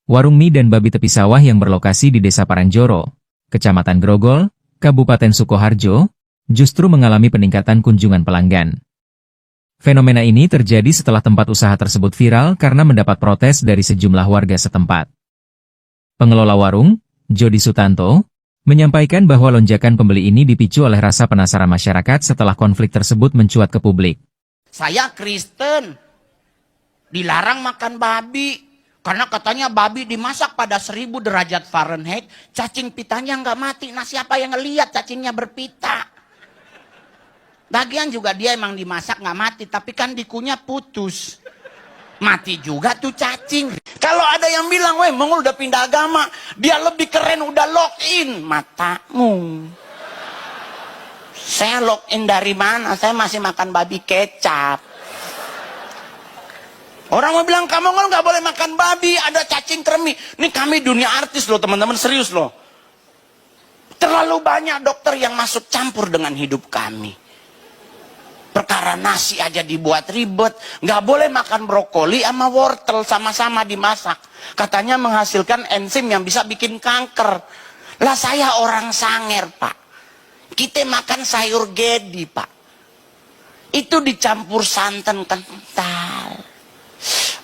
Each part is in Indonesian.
Warung mie dan babi tepi sawah yang berlokasi di Desa Paranjoro, Kecamatan Grogol, Kabupaten Sukoharjo, justru mengalami peningkatan kunjungan pelanggan. Fenomena ini terjadi setelah tempat usaha tersebut viral karena mendapat protes dari sejumlah warga setempat. Pengelola warung, Jody Sutanto, menyampaikan bahwa lonjakan pembeli ini dipicu oleh rasa penasaran masyarakat setelah konflik tersebut mencuat ke publik. Saya Kristen, dilarang makan babi. Karena katanya babi dimasak pada 1000 derajat Fahrenheit, cacing pitanya nggak mati. Nah siapa yang ngelihat cacingnya berpita? Bagian juga dia emang dimasak nggak mati, tapi kan dikunya putus. Mati juga tuh cacing. Kalau ada yang bilang, weh Mongol udah pindah agama, dia lebih keren udah login. Matamu. Saya login dari mana? Saya masih makan babi kecap. Orang mau bilang, kamu nggak boleh makan babi, ada cacing kremi. Ini kami dunia artis loh teman-teman, serius loh. Terlalu banyak dokter yang masuk campur dengan hidup kami. Perkara nasi aja dibuat ribet. Nggak boleh makan brokoli sama wortel sama-sama dimasak. Katanya menghasilkan enzim yang bisa bikin kanker. Lah saya orang Sanger pak. Kita makan sayur gedi pak. Itu dicampur santan kental.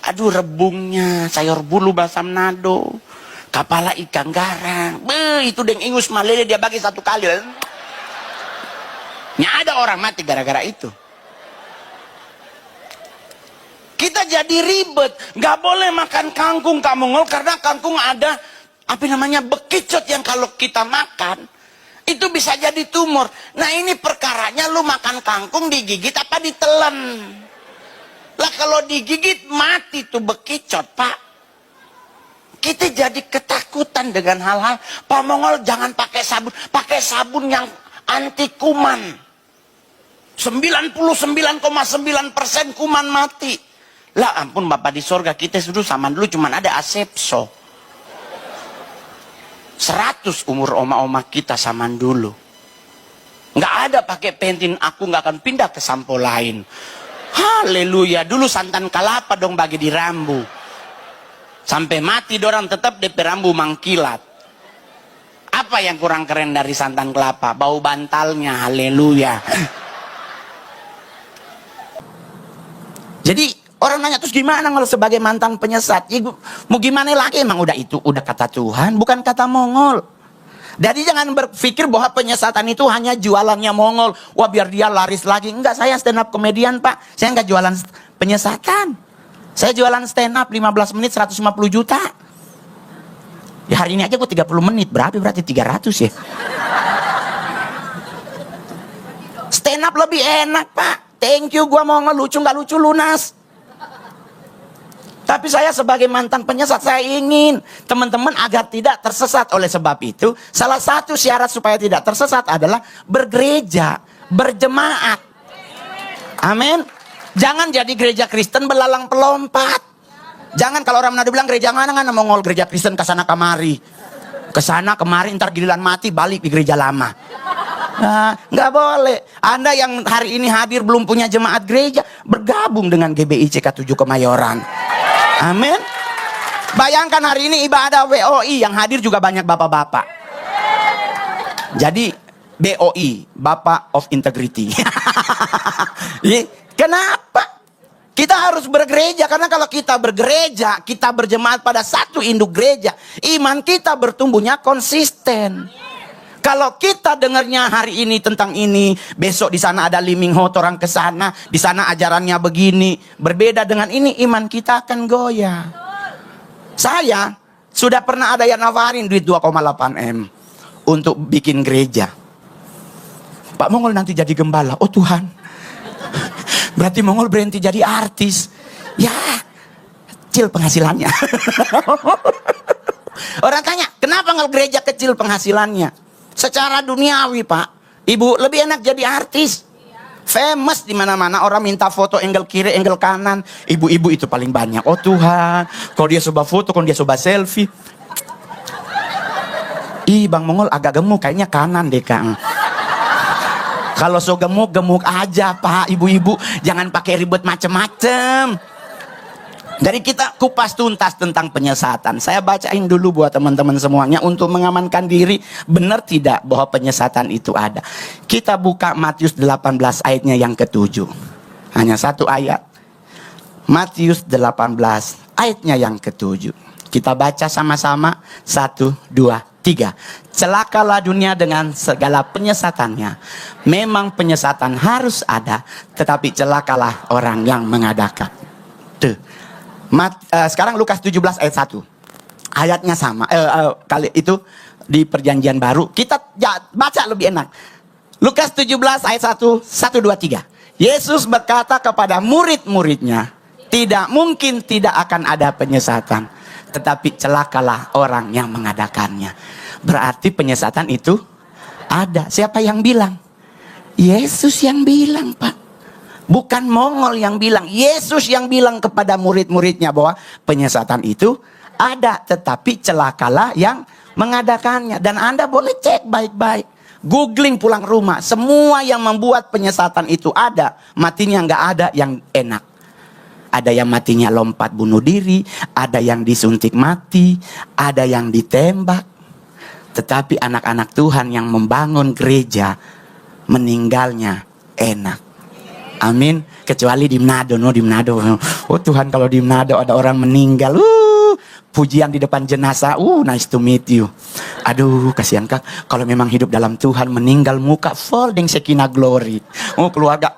Aduh rebungnya, sayur bulu basam nado, kepala ikan garang. Itu deng ingus malele dia bagi satu kali. Ada orang mati gara-gara itu. Kita jadi ribet, nggak boleh makan kangkung Kak Mongol karena kangkung ada bekicot yang kalau kita makan itu bisa jadi tumor. Nah ini perkaranya lu makan kangkung digigit apa ditelan? Lah kalau digigit mati tuh bekicot pak. Kita jadi ketakutan dengan hal-hal. Pak Mongol jangan pakai sabun yang anti kuman. 99,9% kuman mati. Lah ampun Bapak di sorga, kita dulu zaman dulu cuman ada asepso. 100 umur oma-oma kita zaman dulu. Nggak ada pakai pentin, aku nggak akan pindah ke sampo lain. Haleluya, dulu santan kelapa dong bagi di rambu. Sampai mati dorang tetap DP rambu mangkilat. Apa yang kurang keren dari santan kelapa? Bau bantalnya, haleluya. Jadi orang nanya terus gimana kalau sebagai mantan penyesat? Ya, mau gimana lagi, emang udah kata Tuhan, bukan kata Mongol. Jadi jangan berpikir bahwa penyesatan itu hanya jualannya Mongol. Wah biar dia laris lagi. Enggak, saya stand up komedian pak. Saya enggak jualan penyesatan. Saya jualan stand up 15 menit 150 juta. Ya hari ini aja gue 30 menit. Berarti 300 ya. Stand up lebih enak pak. Thank you gue Mongol, lucu nggak lucu lunas. Tapi saya sebagai mantan penyesat, saya ingin teman-teman agar tidak tersesat. Oleh sebab itu, salah satu syarat supaya tidak tersesat adalah bergereja, berjemaat. Amin. Jangan jadi gereja Kristen belalang pelompat. Jangan kalau orang Manado bilang gereja mana Mongol, gereja Kristen kesana kemari. Kesana kemari, ntar giliran mati balik di gereja lama. Nah, nggak boleh. Anda yang hari ini hadir belum punya jemaat gereja, bergabung dengan GBI CK7 Kemayoran. Amin. Bayangkan hari ini ibadah WOI yang hadir juga banyak bapak-bapak. Jadi BOI, Bapak of Integrity. Kenapa? Kita harus bergereja karena kalau kita bergereja, kita berjemaat pada satu induk gereja, iman kita bertumbuhnya konsisten. Kalau kita dengarnya hari ini tentang ini, besok di sana ada liming hot orang ke sana, di sana ajarannya begini, berbeda dengan ini, iman kita akan goyah. Saya sudah pernah ada yang nawarin duit 2,8 M untuk bikin gereja. Pak Mongol nanti jadi gembala. Oh Tuhan, berarti Mongol berhenti jadi artis. Ya, kecil penghasilannya. Orang tanya, kenapa nggak gereja kecil penghasilannya? Secara duniawi pak, ibu lebih enak jadi artis, famous di mana-mana, orang minta foto angle kiri, angle kanan, ibu-ibu itu paling banyak. Oh Tuhan, kalau dia coba foto, kalau dia coba selfie, ih Bang Mongol agak gemuk, kayaknya kanan deh Kang. Kalau so gemuk aja pak, ibu-ibu jangan pakai ribet macem-macem. Jadi kita kupas tuntas tentang penyesatan. Saya bacain dulu buat teman-teman semuanya untuk mengamankan diri, benar tidak bahwa penyesatan itu ada. Kita buka Matius 18 ayatnya yang ke-7. Hanya satu ayat. Matius 18 ayatnya yang ke-7. Kita baca sama-sama. 1, 2, 3. Celakalah dunia dengan segala penyesatannya. Memang penyesatan harus ada, tetapi celakalah orang yang mengadakan. Tuh. Sekarang Lukas 17 ayat 1. Ayatnya sama. Kali itu di perjanjian baru. Kita baca lebih enak. Lukas 17 ayat 1. 1, 2, 3. Yesus berkata kepada murid-muridnya, tidak mungkin tidak akan ada penyesatan, tetapi celakalah orang yang mengadakannya. Berarti penyesatan itu ada. Siapa yang bilang? Yesus yang bilang, Pak. Bukan Mongol yang bilang. Yesus yang bilang kepada murid-muridnya bahwa penyesatan itu ada, tetapi celakalah yang mengadakannya. Dan Anda boleh cek baik-baik. Googling pulang rumah. Semua yang membuat penyesatan itu ada, matinya nggak ada yang enak. Ada yang matinya lompat bunuh diri, ada yang disuntik mati, ada yang ditembak. Tetapi anak-anak Tuhan yang membangun gereja, meninggalnya enak. Amin. Kecuali di Manado, di Manado. Oh Tuhan, kalau di Manado ada orang meninggal, pujian di depan jenazah, nice to meet you. Aduh, kasihan Kak. Kalau memang hidup dalam Tuhan, meninggal muka folding Shekinah glory. Oh keluarga,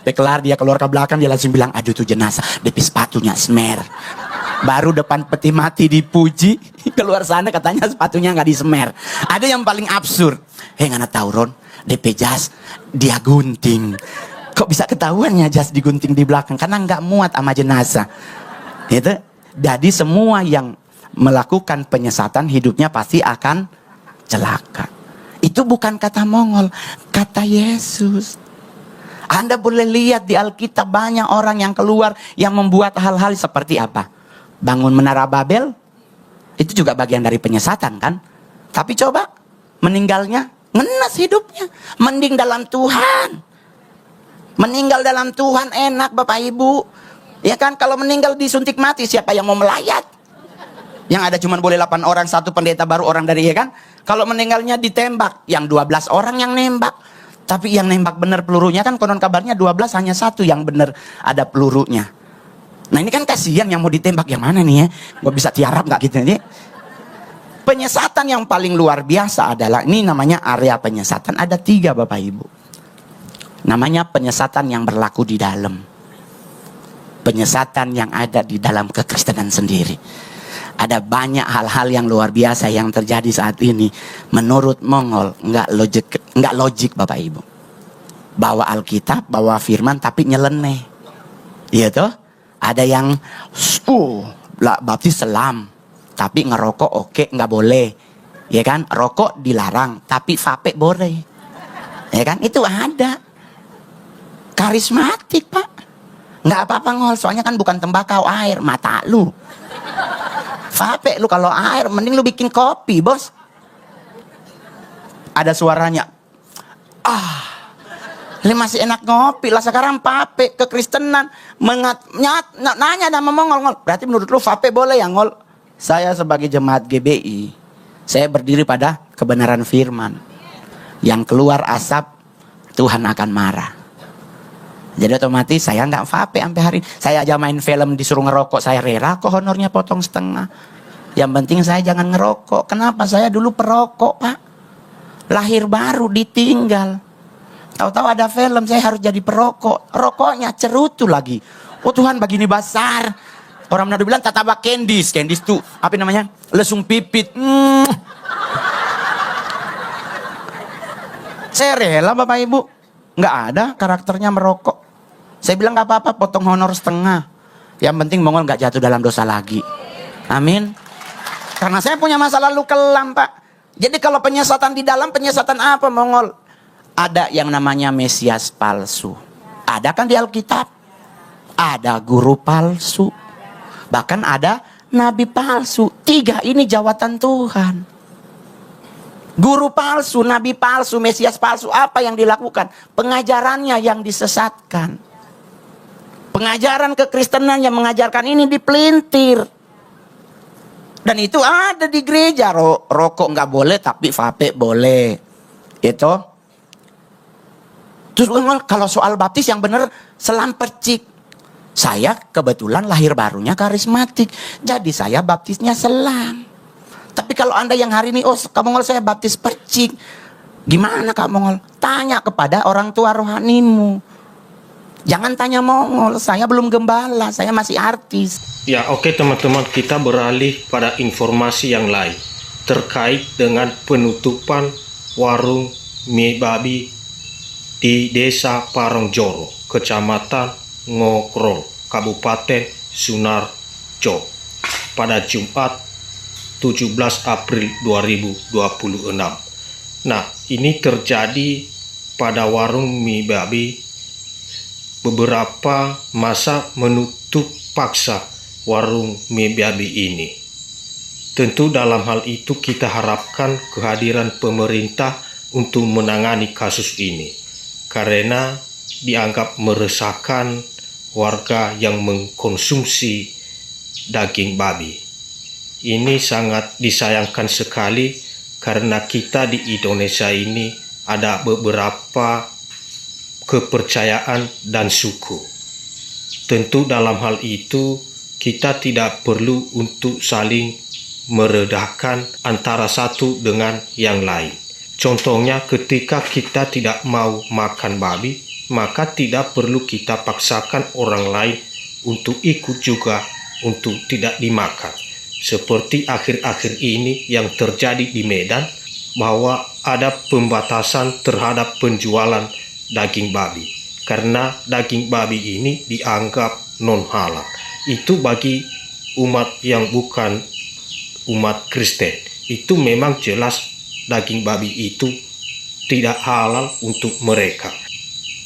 kelar dia keluar ke belakang, dia langsung bilang, aduh tuh jenazah, DP sepatunya smer. Baru depan peti mati dipuji, keluar sana katanya sepatunya nggak disemer. Ada yang paling absurd. Nggak tahu Ron, DP jas dia gunting. Kok bisa ketahuannya jas digunting di belakang? Karena nggak muat sama jenazah. Itu. Jadi semua yang melakukan penyesatan hidupnya pasti akan celaka. Itu bukan kata Mongol, kata Yesus. Anda boleh lihat di Alkitab banyak orang yang keluar yang membuat hal-hal seperti apa? Bangun menara Babel, itu juga bagian dari penyesatan kan? Tapi coba meninggalnya, ngenes hidupnya. Mending dalam Tuhan. Meninggal dalam Tuhan enak Bapak Ibu. Ya kan, kalau meninggal disuntik mati, siapa yang mau melayat? Yang ada cuma boleh 8 orang, satu pendeta baru orang dari, ya kan? Kalau meninggalnya ditembak, yang 12 orang yang nembak. Tapi yang nembak benar pelurunya kan konon kabarnya 12, hanya satu yang benar ada pelurunya. Nah ini kan kasihan yang mau ditembak, yang mana nih ya? Gue bisa tiarap gak gitu nih? Penyesatan yang paling luar biasa adalah, ini namanya area penyesatan. Ada 3 Bapak Ibu. Namanya penyesatan yang berlaku di dalam. Penyesatan yang ada di dalam kekristenan sendiri. Ada banyak hal-hal yang luar biasa yang terjadi saat ini. Menurut Mongol nggak logik Bapak Ibu. Bawa Alkitab, bawa firman tapi nyeleneh. Iya toh? Ada yang baptis selam tapi ngerokok oke, nggak boleh. Ya kan? Rokok dilarang tapi vape boleh. Ya kan? Itu ada. Karismatik Pak. Nggak apa-apa Ngol, soalnya kan bukan tembakau, air, mata lu. Vape lu kalau air, mending lu bikin kopi bos. Ada suaranya. Ini masih enak ngopi lah, sekarang vape kekristenan. Nanya sama Mongol, Ngol, berarti menurut lu vape boleh ya Ngol? Saya sebagai jemaat GBI, saya berdiri pada kebenaran firman. Yang keluar asap, Tuhan akan marah. Jadi otomatis saya nggak vape sampai hari. Saya aja main film disuruh ngerokok, saya rela kok honornya potong setengah. Yang penting saya jangan ngerokok. Kenapa? Saya dulu perokok Pak. Lahir baru ditinggal. Tahu-tahu ada film saya harus jadi perokok. Rokoknya cerutu lagi. Oh Tuhan begini besar. Orang Manado bilang tataba kendis. Kendis tuh apa namanya? Lesung pipit. Saya rela Bapak Ibu. Nggak ada karakternya merokok. Saya bilang nggak apa-apa, potong honor setengah. Yang penting Mongol nggak jatuh dalam dosa lagi. Amin. Karena saya punya masa lalu kelam Pak. Jadi kalau penyesatan di dalam, penyesatan apa Mongol? Ada yang namanya Mesias palsu. Ada kan di Alkitab? Ada guru palsu. Bahkan ada nabi palsu. 3 ini jawatan Tuhan. Guru palsu, nabi palsu, Mesias palsu, apa yang dilakukan? Pengajarannya yang disesatkan. Pengajaran kekristenan yang mengajarkan ini dipelintir. Dan itu ada di gereja. Rokok nggak boleh tapi vape boleh. Itu. Terus kalau soal baptis yang benar selam percik. Saya kebetulan lahir barunya karismatik. Jadi saya baptisnya selam. Tapi kalau Anda yang hari ini, Kak Mongol saya baptis percik. Gimana Kak Mongol? Tanya kepada orang tua rohanimu. Jangan tanya Mongol, saya belum gembala, saya masih artis. Ya, oke teman-teman, kita beralih pada informasi yang lain terkait dengan penutupan warung mie babi di Desa Parongjoro, Kecamatan Ngogrol, Kabupaten Sunarjo pada Jumat 17 April 2026. Nah, ini terjadi pada warung mie babi. Beberapa masa menutup paksa warung mie babi ini. Tentu dalam hal itu kita harapkan kehadiran pemerintah untuk menangani kasus ini, karena dianggap meresahkan warga yang mengkonsumsi daging babi. Ini sangat disayangkan sekali karena kita di Indonesia ini ada beberapa kepercayaan dan suku. Tentu dalam hal itu kita tidak perlu untuk saling meredahkan antara satu dengan yang lain. Contohnya ketika kita tidak mau makan babi, maka tidak perlu kita paksakan orang lain untuk ikut juga untuk tidak dimakan. Seperti akhir-akhir ini yang terjadi di Medan, bahwa ada pembatasan terhadap penjualan daging babi. Karena daging babi ini dianggap non-halal. Itu bagi umat yang bukan umat Kristen. Itu memang jelas daging babi itu tidak halal untuk mereka.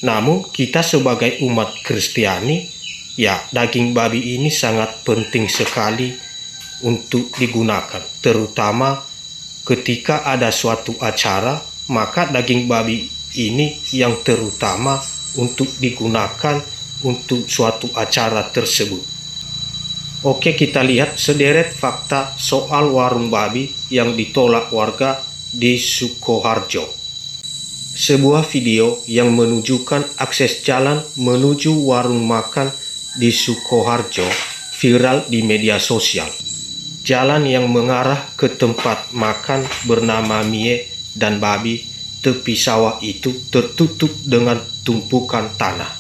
Namun kita sebagai umat Kristiani, ya daging babi ini sangat penting sekali untuk digunakan, terutama ketika ada suatu acara, maka daging babi ini yang terutama untuk digunakan untuk suatu acara tersebut. Oke, kita lihat sederet fakta soal warung babi yang ditolak warga di Sukoharjo. Sebuah video yang menunjukkan akses jalan menuju warung makan di Sukoharjo viral di media sosial. Jalan yang mengarah ke tempat makan bernama Mie dan Babi tepi sawah itu tertutup dengan tumpukan tanah.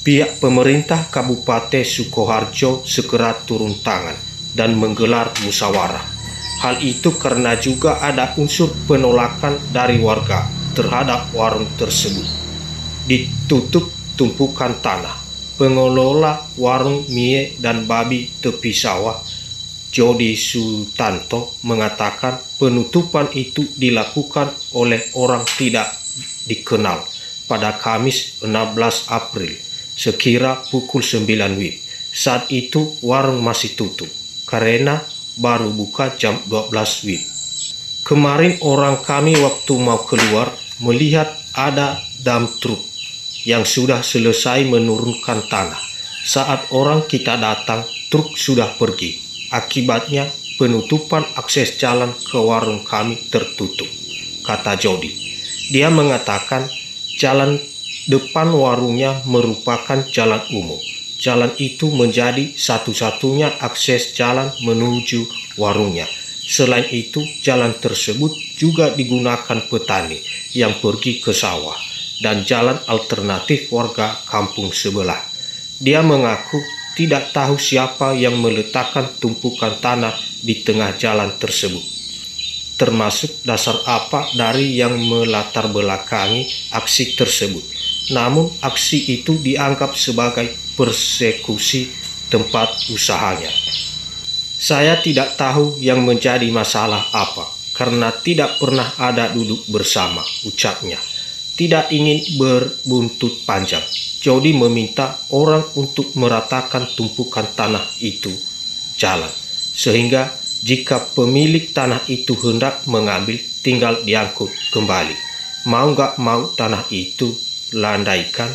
Pihak pemerintah Kabupaten Sukoharjo segera turun tangan dan menggelar musyawarah. Hal itu karena juga ada unsur penolakan dari warga terhadap warung tersebut. Ditutup tumpukan tanah. Pengelola warung Mie dan Babi tepi sawah, Jody Sutanto, mengatakan penutupan itu dilakukan oleh orang tidak dikenal pada Kamis 16 April sekira pukul 9 WIB. Saat itu warung masih tutup karena baru buka jam 12 WIB. Kemarin orang kami waktu mau keluar melihat ada dump truck yang sudah selesai menurunkan tanah. Saat orang kita datang, truk sudah pergi. Akibatnya penutupan akses jalan ke warung kami tertutup, kata Jody. Dia mengatakan jalan depan warungnya merupakan jalan umum. Jalan itu menjadi satu-satunya akses jalan menuju warungnya. Selain itu, jalan tersebut juga digunakan petani yang pergi ke sawah dan jalan alternatif warga kampung sebelah. Dia mengaku tidak tahu siapa yang meletakkan tumpukan tanah di tengah jalan tersebut, termasuk dasar apa dari yang melatar belakangi aksi tersebut. Namun aksi itu dianggap sebagai persekusi tempat usahanya. Saya tidak tahu yang menjadi masalah apa, karena tidak pernah ada duduk bersama, ucapnya. Tidak ingin berbuntut panjang, Jody meminta orang untuk meratakan tumpukan tanah itu jalan, sehingga jika pemilik tanah itu hendak mengambil, tinggal diangkut kembali. Mau nggak mau tanah itu landaikan,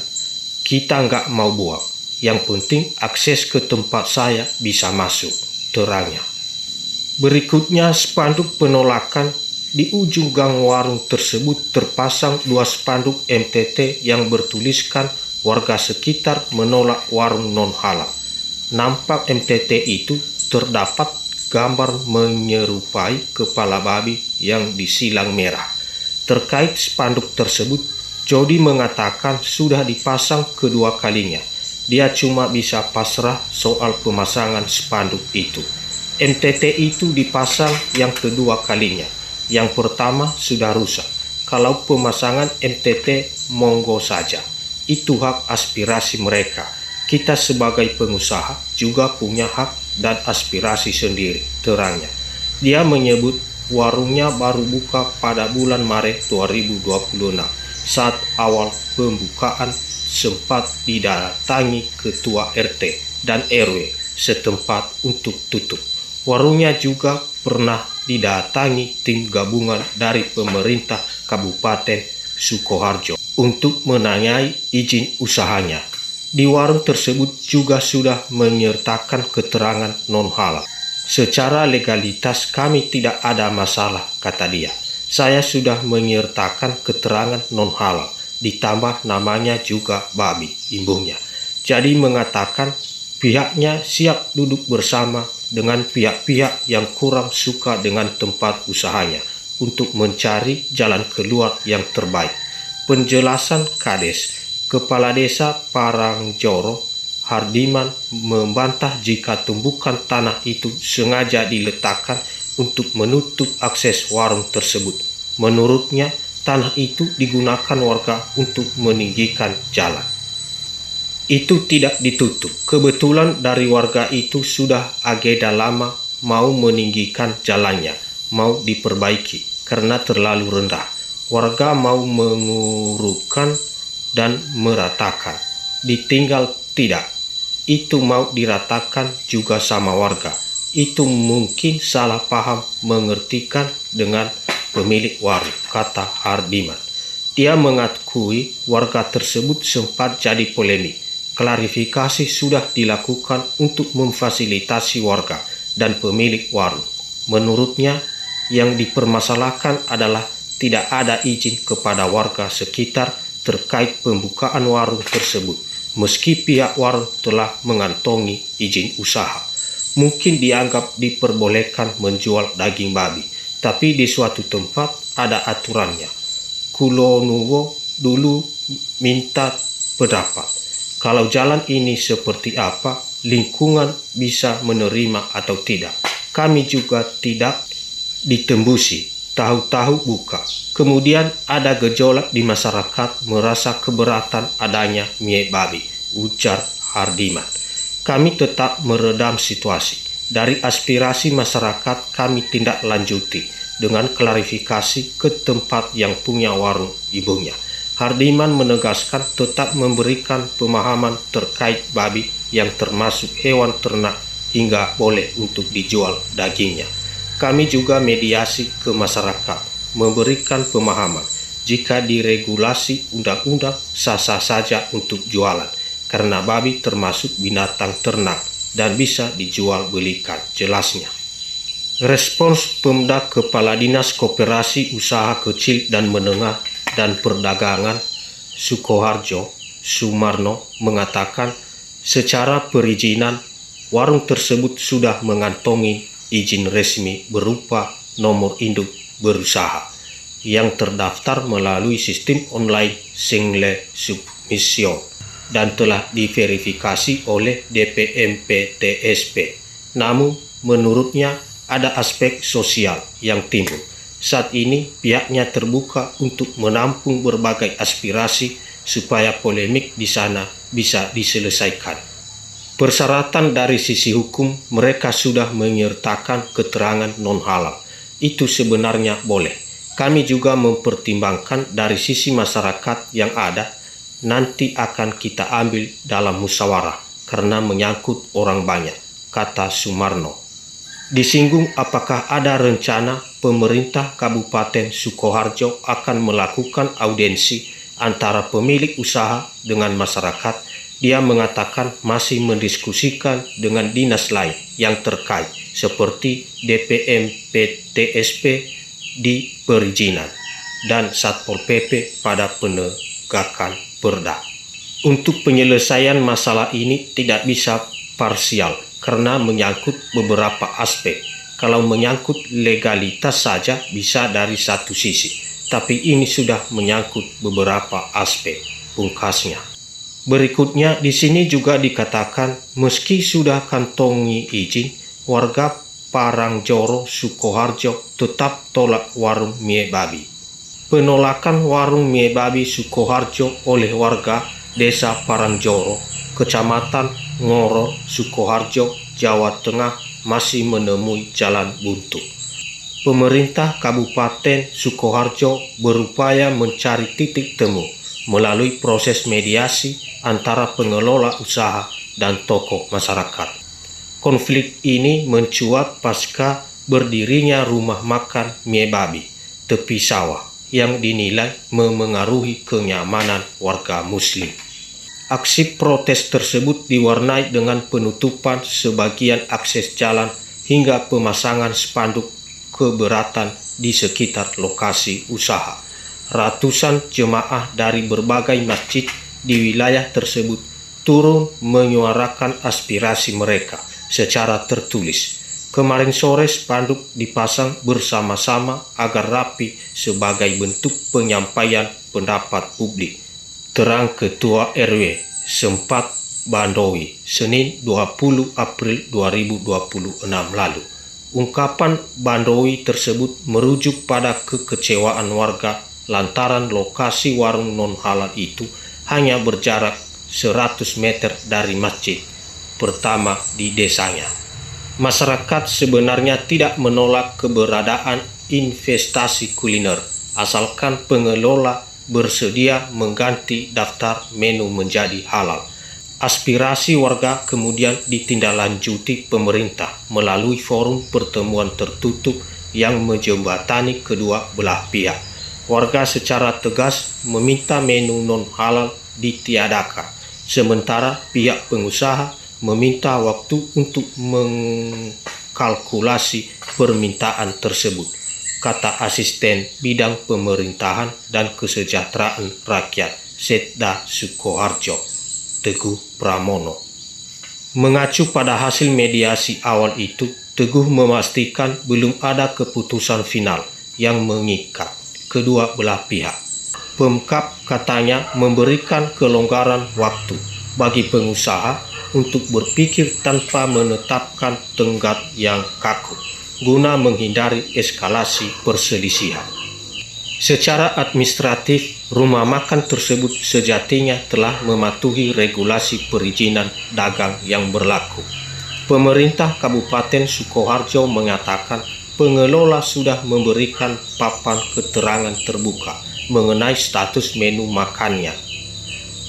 kita nggak mau buang. Yang penting akses ke tempat saya bisa masuk, terangnya. Berikutnya spanduk penolakan. Di ujung gang warung tersebut terpasang 2 spanduk MTT yang bertuliskan warga sekitar menolak warung non-halal. Nampak MTT itu terdapat gambar menyerupai kepala babi yang disilang merah. Terkait spanduk tersebut, Jody mengatakan sudah dipasang kedua kalinya. Dia cuma bisa pasrah soal pemasangan spanduk itu. MTT itu dipasang yang kedua kalinya. Yang pertama sudah rusak. Kalau pemasangan MTT, monggo saja. Itu hak aspirasi mereka. Kita sebagai pengusaha juga punya hak dan aspirasi sendiri, terangnya. Dia menyebut warungnya baru buka pada bulan Maret 2026. Saat awal pembukaan sempat didatangi ketua RT dan RW setempat untuk tutup. Warungnya juga pernah didatangi tim gabungan dari pemerintah Kabupaten Sukoharjo untuk menanyai izin usahanya. Di warung tersebut juga sudah menyertakan keterangan non-halal. Secara legalitas kami tidak ada masalah, kata dia. Saya sudah menyertakan keterangan non-halal, ditambah namanya juga babi, imbuhnya. Jadi mengatakan pihaknya siap duduk bersama dengan pihak-pihak yang kurang suka dengan tempat usahanya untuk mencari jalan keluar yang terbaik. Penjelasan Kades, Kepala Desa Parangjoro, Hardiman, membantah jika tumbukan tanah itu sengaja diletakkan untuk menutup akses warung tersebut. Menurutnya, tanah itu digunakan warga untuk meninggikan jalan. Itu tidak ditutup. Kebetulan dari warga itu sudah agenda lama mau meninggikan jalannya, mau diperbaiki karena terlalu rendah. Warga mau mengurukkan dan meratakan. Ditinggal tidak. Itu mau diratakan juga sama warga. Itu mungkin salah paham mengertikan dengan pemilik warung, kata Hardiman. Dia mengakui warga tersebut sempat jadi polemik. Klarifikasi sudah dilakukan untuk memfasilitasi warga dan pemilik warung. Menurutnya, yang dipermasalahkan adalah tidak ada izin kepada warga sekitar terkait pembukaan warung tersebut, meski pihak warung telah mengantongi izin usaha. Mungkin dianggap diperbolehkan menjual daging babi, tapi di suatu tempat ada aturannya. Kulonuwo dulu minta pendapat. Kalau jalan ini seperti apa, lingkungan bisa menerima atau tidak. Kami juga tidak ditembusi, tahu-tahu buka. Kemudian ada gejolak di masyarakat merasa keberatan adanya mie babi, ujar Hardiman. Kami tetap meredam situasi. Dari aspirasi masyarakat kami tindak lanjuti dengan klarifikasi ke tempat yang punya warung ibunya. Hardiman menegaskan tetap memberikan pemahaman terkait babi yang termasuk hewan ternak hingga boleh untuk dijual dagingnya. Kami juga mediasi ke masyarakat, memberikan pemahaman jika diregulasi undang-undang sah-sah saja untuk jualan, karena babi termasuk binatang ternak dan bisa dijual belikan, jelasnya. Respons Pemda Kepala Dinas Koperasi Usaha Kecil dan Menengah dan Perdagangan Sukoharjo, Sumarno, mengatakan secara perizinan warung tersebut sudah mengantongi izin resmi berupa nomor induk berusaha yang terdaftar melalui sistem online Single Submission dan telah diverifikasi oleh DPMPTSP. Namun, menurutnya ada aspek sosial yang timbul. Saat ini pihaknya terbuka untuk menampung berbagai aspirasi supaya polemik di sana bisa diselesaikan. Persyaratan dari sisi hukum mereka sudah menyertakan keterangan non-halal. Itu sebenarnya boleh. Kami juga mempertimbangkan dari sisi masyarakat yang ada, nanti akan kita ambil dalam musyawarah karena menyangkut orang banyak, kata Sumarno. Disinggung apakah ada rencana pemerintah Kabupaten Sukoharjo akan melakukan audiensi antara pemilik usaha dengan masyarakat dia mengatakan masih mendiskusikan dengan dinas lain yang terkait seperti DPM PTSP di perizinan dan Satpol PP pada penegakan perda. Untuk penyelesaian masalah ini tidak bisa parsial karena menyangkut beberapa aspek. Kalau menyangkut legalitas saja bisa dari satu sisi, tapi ini sudah menyangkut beberapa aspek, pungkasnya. Berikutnya di sini juga dikatakan meski sudah kantongi izin, warga Parangjoro, Sukoharjo tetap tolak warung mie babi. Penolakan warung mie babi Sukoharjo oleh warga Desa Parangjoro, Kecamatan Ngoro, Sukoharjo, Jawa Tengah masih menemui jalan buntu. Pemerintah Kabupaten Sukoharjo berupaya mencari titik temu melalui proses mediasi antara pengelola usaha dan tokoh masyarakat. Konflik ini mencuat pasca berdirinya rumah makan mie babi tepi sawah yang dinilai memengaruhi kenyamanan warga Muslim. Aksi protes tersebut diwarnai dengan penutupan sebagian akses jalan hingga pemasangan spanduk keberatan di sekitar lokasi usaha. Ratusan jemaah dari berbagai masjid di wilayah tersebut turun menyuarakan aspirasi mereka secara tertulis. Kemarin sore spanduk dipasang bersama-sama agar rapi sebagai bentuk penyampaian pendapat publik. Terang Ketua RW Sempat Bandowi, Senin 20 April 2026 lalu. Ungkapan Bandowi tersebut merujuk pada kekecewaan warga lantaran lokasi warung non-halal itu hanya berjarak 100 meter dari masjid pertama di desanya. Masyarakat sebenarnya tidak menolak keberadaan investasi kuliner, asalkan pengelola bersedia mengganti daftar menu menjadi halal. Aspirasi warga kemudian ditindaklanjuti pemerintah melalui forum pertemuan tertutup yang menjembatani kedua belah pihak. Warga secara tegas meminta menu non-halal ditiadakan, sementara pihak pengusaha meminta waktu untuk mengkalkulasi permintaan tersebut, kata Asisten Bidang Pemerintahan dan Kesejahteraan Rakyat Setda Sukoharjo, Teguh Pramono. Mengacu pada hasil mediasi awal itu, Teguh memastikan belum ada keputusan final yang mengikat kedua belah pihak. Pemkab katanya memberikan kelonggaran waktu bagi pengusaha untuk berpikir tanpa menetapkan tenggat yang kaku guna menghindari eskalasi perselisihan. Secara administratif, rumah makan tersebut sejatinya telah mematuhi regulasi perizinan dagang yang berlaku. Pemerintah Kabupaten Sukoharjo mengatakan pengelola sudah memberikan papan keterangan terbuka mengenai status menu makannya.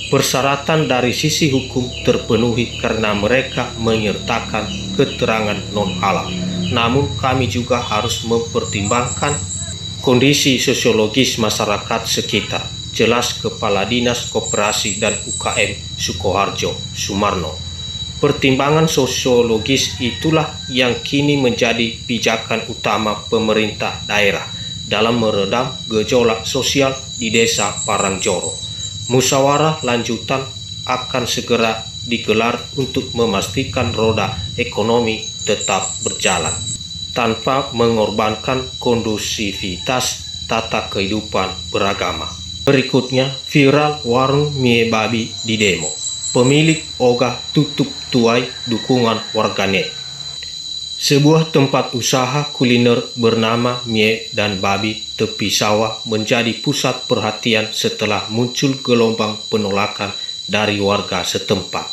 Persyaratan dari sisi hukum terpenuhi karena mereka menyertakan keterangan non-halal. Namun kami juga harus mempertimbangkan kondisi sosiologis masyarakat sekitar, jelas Kepala Dinas Koperasi dan UKM Sukoharjo, Sumarno. Pertimbangan sosiologis itulah yang kini menjadi pijakan utama pemerintah daerah dalam meredam gejolak sosial di Desa Parangjoro. Musyawarah lanjutan akan segera digelar untuk memastikan roda ekonomi tetap berjalan tanpa mengorbankan kondusivitas tata kehidupan beragama. Berikutnya, viral warung mie babi di demo. Pemilik ogah tutup tuai dukungan warganet. Sebuah tempat usaha kuliner bernama Mie dan Babi Tepi Sawah menjadi pusat perhatian setelah muncul gelombang penolakan dari warga setempat.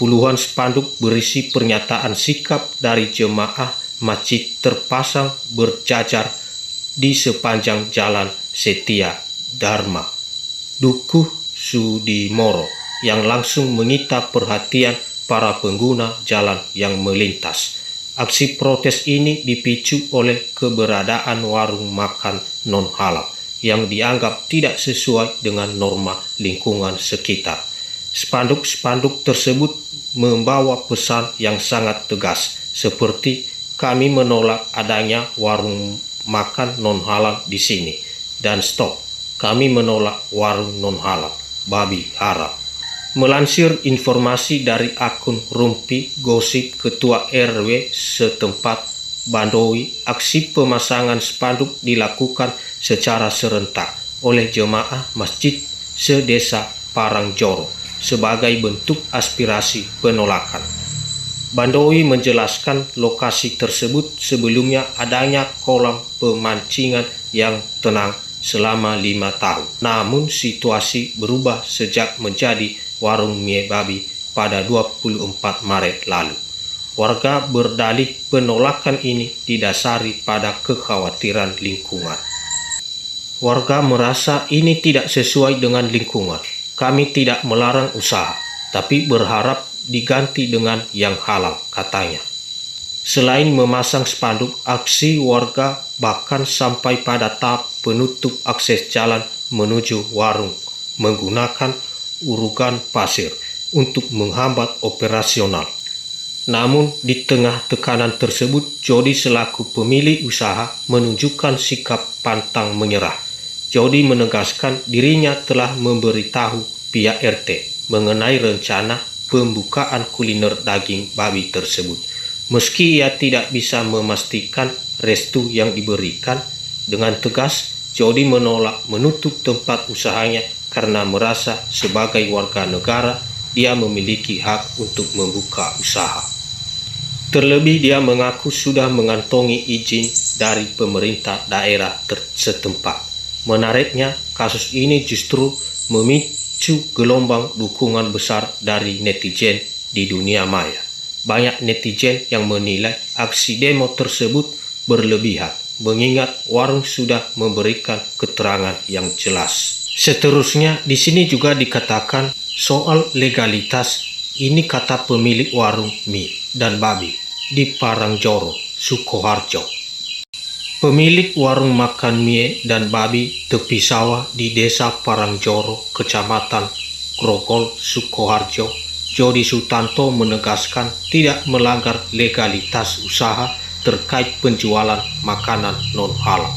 Puluhan spanduk berisi pernyataan sikap dari jemaah masjid terpasang berjajar di sepanjang jalan Setia Dharma, Dukuh Sudimoro, yang langsung menyita perhatian para pengguna jalan yang melintas. Aksi protes ini dipicu oleh keberadaan warung makan non-halal yang dianggap tidak sesuai dengan norma lingkungan sekitar. Spanduk-spanduk tersebut membawa pesan yang sangat tegas, seperti kami menolak adanya warung makan non-halal di sini, dan stop, kami menolak warung non-halal, babi haram. Melansir informasi dari akun Rumpi Gosip Ketua RW setempat Bandowi, aksi pemasangan spanduk dilakukan secara serentak oleh jemaah masjid sedesa Parangjoro sebagai bentuk aspirasi penolakan. Bandowi menjelaskan lokasi tersebut sebelumnya adanya kolam pemancingan yang tenang selama 5 tahun. Namun situasi berubah sejak menjadi warung mie babi pada 24 Maret lalu. Warga berdalih penolakan ini didasari pada kekhawatiran lingkungan. Warga merasa ini tidak sesuai dengan lingkungan. Kami tidak melarang usaha, tapi berharap diganti dengan yang halal, katanya. Selain memasang spanduk, aksi warga bahkan sampai pada tahap penutup akses jalan menuju warung menggunakan urugan pasir untuk menghambat operasional. Namun di tengah tekanan tersebut, Jody selaku pemilik usaha menunjukkan sikap pantang menyerah. Jody menegaskan dirinya telah memberitahu pihak RT mengenai rencana pembukaan kuliner daging babi tersebut. Meski ia tidak bisa memastikan restu yang diberikan, dengan tegas Jody menolak menutup tempat usahanya karena merasa sebagai warga negara dia memiliki hak untuk membuka usaha. Terlebih dia mengaku sudah mengantongi izin dari pemerintah daerah setempat. Menariknya, kasus ini justru memicu gelombang dukungan besar dari netizen di dunia maya. Banyak netizen yang menilai aksi demo tersebut berlebihan, mengingat warung sudah memberikan keterangan yang jelas. Seterusnya, di sini juga dikatakan soal legalitas, ini kata pemilik warung mie dan babi di Parangjoro, Sukoharjo. Pemilik warung makan mie dan babi tepi sawah di desa Parangjoro, Kecamatan Grogol, Sukoharjo, Jody Sutanto menegaskan tidak melanggar legalitas usaha terkait penjualan makanan non-halal.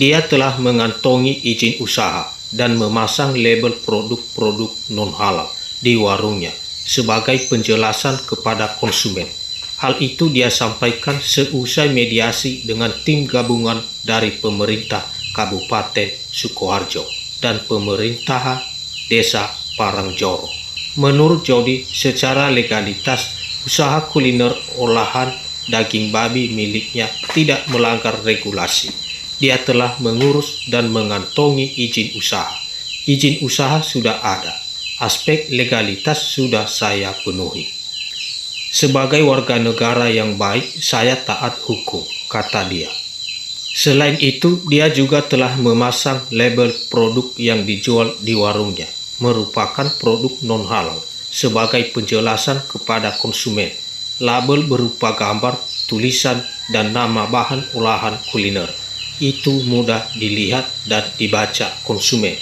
Dia telah mengantongi izin usaha dan memasang label produk-produk non-halal di warungnya sebagai penjelasan kepada konsumen. Hal itu dia sampaikan seusai mediasi dengan tim gabungan dari pemerintah Kabupaten Sukoharjo dan pemerintahan Desa Parangjoro. Menurut Jody, secara legalitas, usaha kuliner olahan daging babi miliknya tidak melanggar regulasi. Dia telah mengurus dan mengantongi izin usaha. Izin usaha sudah ada. Aspek legalitas sudah saya penuhi. Sebagai warga negara yang baik, saya taat hukum, kata dia. Selain itu, dia juga telah memasang label produk yang dijual di warungnya, merupakan produk non-halal, sebagai penjelasan kepada konsumen. Label berupa gambar, tulisan, dan nama bahan olahan kuliner. Itu mudah dilihat dan dibaca konsumen.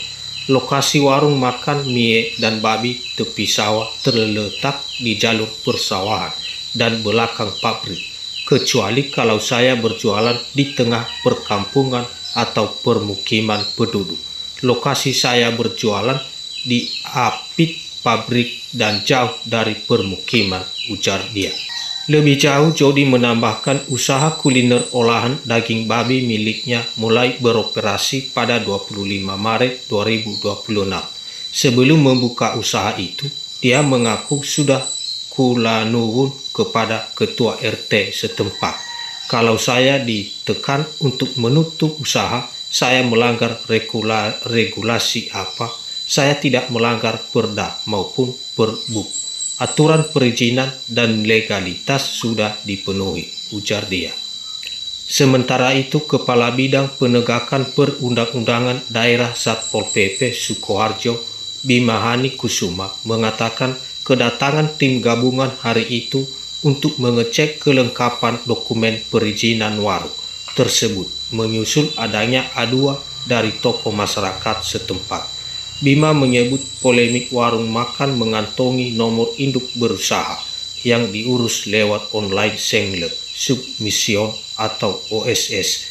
Lokasi warung makan mie dan babi tepi sawah terletak di jalur persawahan dan belakang pabrik, kecuali kalau saya berjualan di tengah perkampungan atau permukiman penduduk. Lokasi saya berjualan di apit pabrik dan jauh dari permukiman, ujar dia. Lebih jauh, Jody menambahkan usaha kuliner olahan daging babi miliknya mulai beroperasi pada 25 Maret 2026. Sebelum membuka usaha itu, dia mengaku sudah kula nuwun kepada ketua RT setempat. Kalau saya ditekan untuk menutup usaha, saya melanggar regulasi apa? Saya tidak melanggar perda maupun perbuk. Aturan perizinan dan legalitas sudah dipenuhi, ujar dia. Sementara itu, Kepala Bidang Penegakan Perundang-undangan Daerah Satpol PP Sukoharjo, Bimahani Kusuma, mengatakan kedatangan tim gabungan hari itu untuk mengecek kelengkapan dokumen perizinan warung tersebut, menyusul adanya aduan dari tokoh masyarakat setempat. Bima menyebut polemik warung makan mengantongi nomor induk berusaha yang diurus lewat online Sengle Submission atau OSS.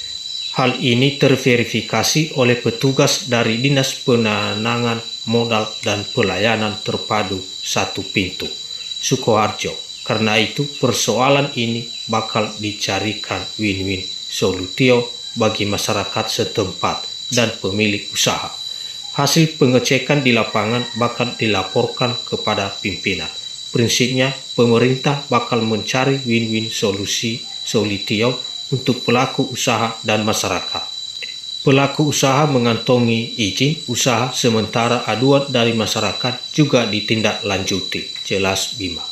Hal ini terverifikasi oleh petugas dari Dinas Penanganan Modal dan Pelayanan Terpadu Satu Pintu, Sukoharjo. Karena itu persoalan ini bakal dicarikan win-win solutio bagi masyarakat setempat dan pemilik usaha. Hasil pengecekan di lapangan bakal dilaporkan kepada pimpinan. Prinsipnya, pemerintah bakal mencari win-win solutio untuk pelaku usaha dan masyarakat. Pelaku usaha mengantongi izin usaha sementara aduan dari masyarakat juga ditindaklanjuti, jelas Bima.